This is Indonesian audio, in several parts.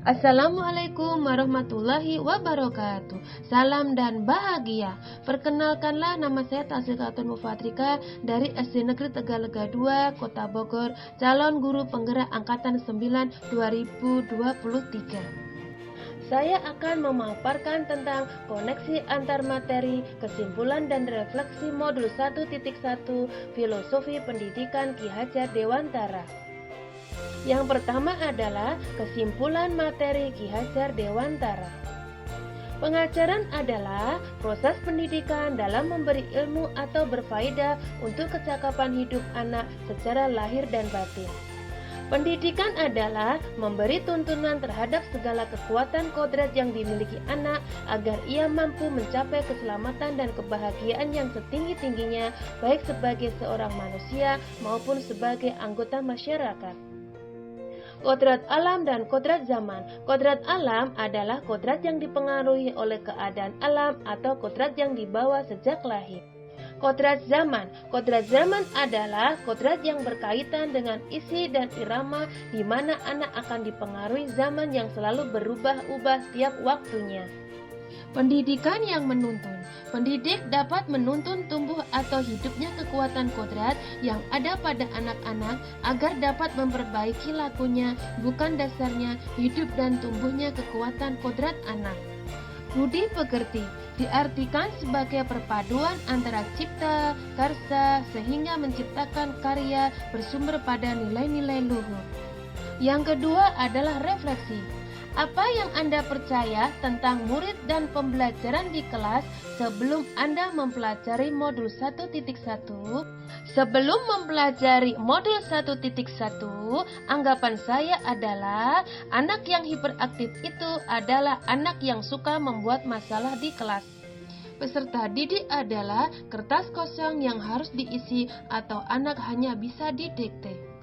Assalamualaikum warahmatullahi wabarakatuh. Salam dan bahagia. Perkenalkanlah, nama saya Tasya Khatun Mufatrika dari SD Negeri Tegalega 2, Kota Bogor, calon guru penggerak angkatan 9 2023. Saya akan memaparkan tentang koneksi antar materi, kesimpulan dan refleksi modul 1.1 Filosofi Pendidikan Ki Hajar Dewantara. Yang pertama adalah kesimpulan materi Ki Hajar Dewantara. Pengajaran adalah proses pendidikan dalam memberi ilmu atau berfaedah untuk kecakapan hidup anak secara lahir dan batin. Pendidikan adalah memberi tuntunan terhadap segala kekuatan kodrat yang dimiliki anak agar ia mampu mencapai keselamatan dan kebahagiaan yang setinggi-tingginya, baik sebagai seorang manusia maupun sebagai anggota masyarakat. Kodrat alam dan kodrat zaman. Kodrat alam adalah kodrat yang dipengaruhi oleh keadaan alam atau kodrat yang dibawa sejak lahir. Kodrat zaman. Kodrat zaman adalah kodrat yang berkaitan dengan isi dan irama di mana anak akan dipengaruhi zaman yang selalu berubah-ubah setiap waktunya. Pendidikan yang menuntun. Pendidik dapat menuntun tumbuh atau hidupnya kekuatan kodrat yang ada pada anak-anak agar dapat memperbaiki lakunya, bukan dasarnya hidup dan tumbuhnya kekuatan kodrat anak. Budi pekerti diartikan sebagai perpaduan antara cipta, karsa, sehingga menciptakan karya bersumber pada nilai-nilai luhur. Yang kedua adalah refleksi. Apa yang Anda percaya tentang murid dan pembelajaran di kelas sebelum Anda mempelajari modul 1.1? Sebelum mempelajari modul 1.1, anggapan saya adalah anak yang hiperaktif itu adalah anak yang suka membuat masalah di kelas. Peserta didik adalah kertas kosong yang harus diisi atau anak hanya bisa didikte.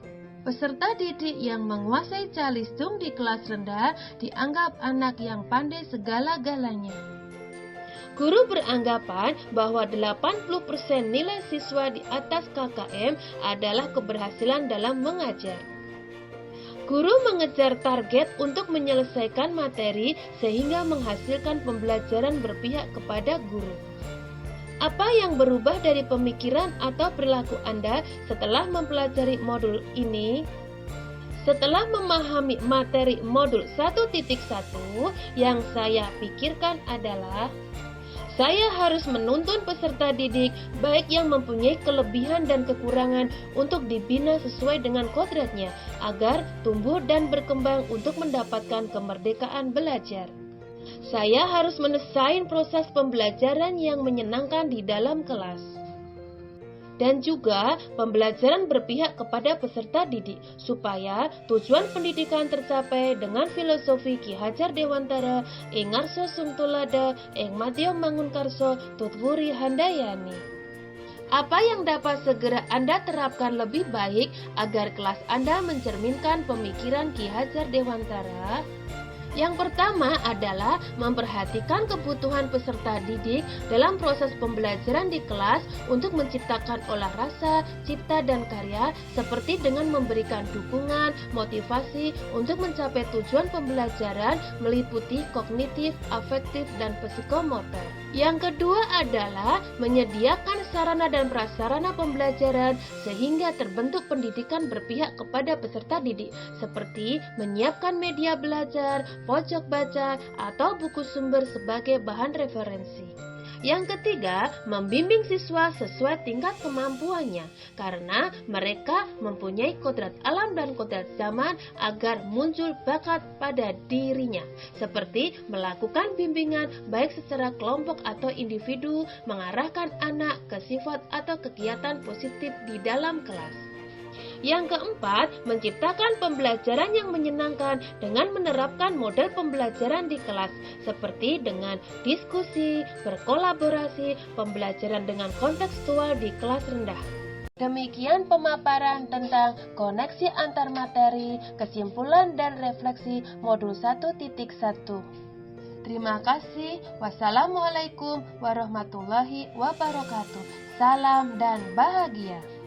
Peserta didik yang menguasai calistung di kelas rendah dianggap anak yang pandai segala-galanya. Guru beranggapan bahwa 80% nilai siswa di atas KKM adalah keberhasilan dalam mengajar. Guru mengejar target untuk menyelesaikan materi sehingga menghasilkan pembelajaran berpihak kepada guru. Apa yang berubah dari pemikiran atau perilaku Anda setelah mempelajari modul ini? Setelah memahami materi modul 1.1, yang saya pikirkan adalah saya harus menuntun peserta didik baik yang mempunyai kelebihan dan kekurangan untuk dibina sesuai dengan kodratnya agar tumbuh dan berkembang untuk mendapatkan kemerdekaan belajar. Saya harus mendesain proses pembelajaran yang menyenangkan di dalam kelas. Dan juga pembelajaran berpihak kepada peserta didik supaya tujuan pendidikan tercapai dengan filosofi Ki Hajar Dewantara ing ngarsa sungtulada ing madya mangunkarso tutwuri handayani. Apa yang dapat segera Anda terapkan lebih baik agar kelas Anda mencerminkan pemikiran Ki Hajar Dewantara? Yang pertama adalah memperhatikan kebutuhan peserta didik dalam proses pembelajaran di kelas untuk menciptakan olah rasa, cipta, dan karya seperti dengan memberikan dukungan, motivasi untuk mencapai tujuan pembelajaran meliputi kognitif, afektif, dan psikomotor. Yang kedua adalah menyediakan sarana dan prasarana pembelajaran sehingga terbentuk pendidikan berpihak kepada peserta didik seperti menyiapkan media belajar, pojok baca, atau buku sumber sebagai bahan referensi. Yang ketiga, membimbing siswa sesuai tingkat kemampuannya karena mereka mempunyai kodrat alam dan kodrat zaman agar muncul bakat pada dirinya, seperti melakukan bimbingan baik secara kelompok atau individu, mengarahkan anak ke sifat atau kegiatan positif di dalam kelas. Yang keempat, menciptakan pembelajaran yang menyenangkan dengan menerapkan model pembelajaran di kelas seperti dengan diskusi, berkolaborasi, pembelajaran dengan kontekstual di kelas rendah. Demikian pemaparan tentang koneksi antar materi, kesimpulan dan refleksi modul 1.1. Terima kasih. Wassalamualaikum warahmatullahi wabarakatuh. Salam dan bahagia.